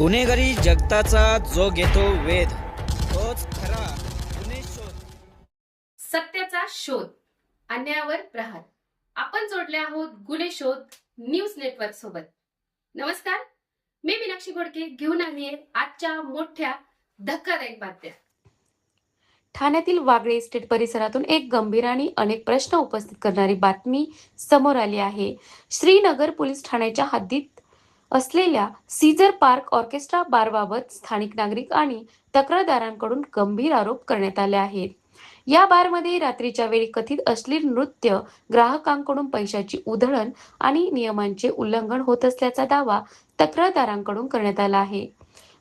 गुन्हेगारी जगताचा जो घेतो वेध तोच खरा गुन्हे शोध. सत्याचा शोध, अन्यायावर प्रहार. आपण जोडले आहोत गुन्हे शोध न्यूज नेटवर्क सोबत. नमस्कार, मी मीनाक्षी घोडके घेऊन आली आहे आजच्या मोठ्या धक्कादायक बातम्या. ठाण्यातील वागळे इस्टेट परिसरातून एक गंभीर आणि अनेक प्रश्न उपस्थित करणारी बातमी समोर आली आहे. श्रीनगर पोलीस ठाण्याच्या हद्दीत असलेल्या सीझर पार्क ऑर्केस्ट्रा बारबाबत स्थानिक नागरिक आणि तक्रारदारांकडून गंभीर आरोप करण्यात आले आहेत. या बारमध्ये रात्रीच्या वेळी कथित अश्लील नृत्य, ग्राहकांकडून पैशाची उधळण आणि नियमांचे उल्लंघन होत असल्याचा दावा तक्रारदारांकडून करण्यात आला आहे.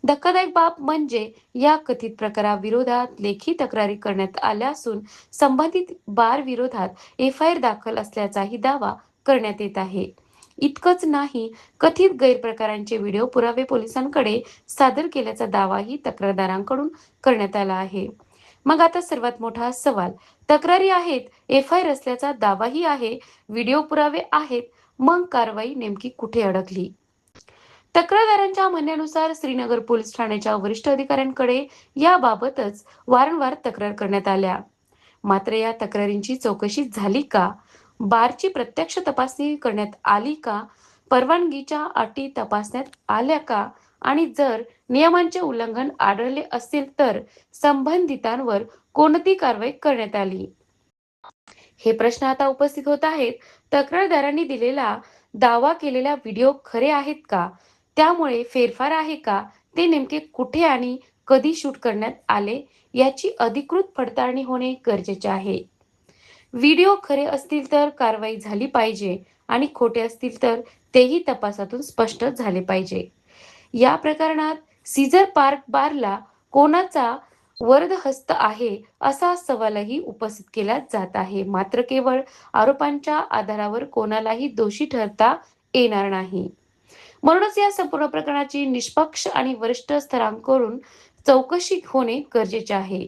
धक्कादायक बाब म्हणजे या कथित प्रकाराविरोधात लेखी तक्रारी करण्यात आल्या असून संबंधित बार विरोधात एफआयआर दाखल असल्याचाही दावा करण्यात येत आहे. इतकंच नाही, कथित गैरप्रकारांचे व्हिडिओ पुरावे पोलिसांकडे सादर केल्याचा दावाही तक्रारदारांकडून करण्यात आला आहे. मग आता सर्वात मोठा सवाल, तक्रारी आहेत, एफआयआर असल्याचा दावाही आहे, व्हिडिओ पुरावे आहेत, मग कारवाई नेमकी कुठे अडकली? तक्रारदारांच्या म्हणण्यानुसार श्रीनगर पोलीस ठाण्याच्या वरिष्ठ अधिकाऱ्यांकडे याबाबतच वारंवार तक्रार करण्यात आल्या. मात्र या तक्रारींची चौकशी झाली का? बारची प्रत्यक्ष तपासणी करण्यात आली का? परवानगीच्या अटी तपासण्यात आल्या का? आणि जर नियमांचे उल्लंघन आढळले असेल तर संबंधितांवर कोणती कारवाई करण्यात आली? हे प्रश्न आता उपस्थित होत आहेत. तक्रारदारांनी दिलेला दावा केलेला व्हिडिओ खरे आहेत का? त्यामुळे फेरफार आहे का? ते नेमके कुठे आणि कधी शूट करण्यात आले याची अधिकृत पडताळणी होणे गरजेचे आहे. व्हिडिओ खरे असतील तर कारवाई झाली पाहिजे आणि खोटे असतील तर तेही तपासातून स्पष्ट झाले पाहिजे. या प्रकरणात सीझर पार्क बारला कोणाचा वरदहस्त आहे असा सवालही उपस्थित केला जात आहे. मात्र केवळ आरोपांच्या आधारावर कोणालाही दोषी ठरवता येणार नाही. म्हणूनच या संपूर्ण प्रकरणाची निष्पक्ष आणि वरिष्ठ स्तरांकडून चौकशी होणे गरजेचे आहे.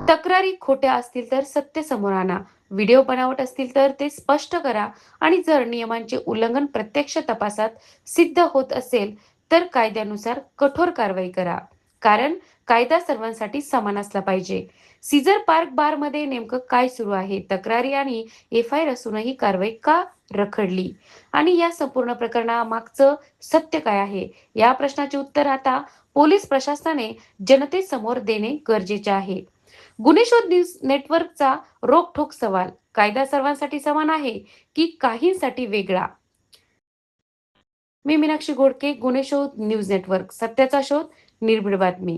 तक्रारी खोट्या असतील तर सत्य समोर आणा, व्हिडिओ बनावट असतील तर ते स्पष्ट करा आणि जर नियमांचे उल्लंघन प्रत्यक्ष तपासात सिद्ध होत असेल तर कायद्यानुसार कठोर कारवाई करा. कारण कायदा सर्वांसाठी समान असला पाहिजे. सीझर पार्क बारमध्ये नेमकं काय सुरू आहे? तक्रारी आणि एफआयआर असूनही कारवाई का रखडली? आणि या संपूर्ण प्रकरणामागचं सत्य काय आहे? या प्रश्नाचे उत्तर आता पोलीस प्रशासनाने जनतेसमोर देणे गरजेचे आहे. गुन्हे शोध न्यूज नेटवर्कचा रोखठोक सवाल, कायदा सर्वांसाठी समान आहे की काहींसाठी वेगळा? मी मीनाक्षी घोडके, गुन्हे शोध न्यूज नेटवर्क, सत्याचा शोध, निर्भीड बातमी.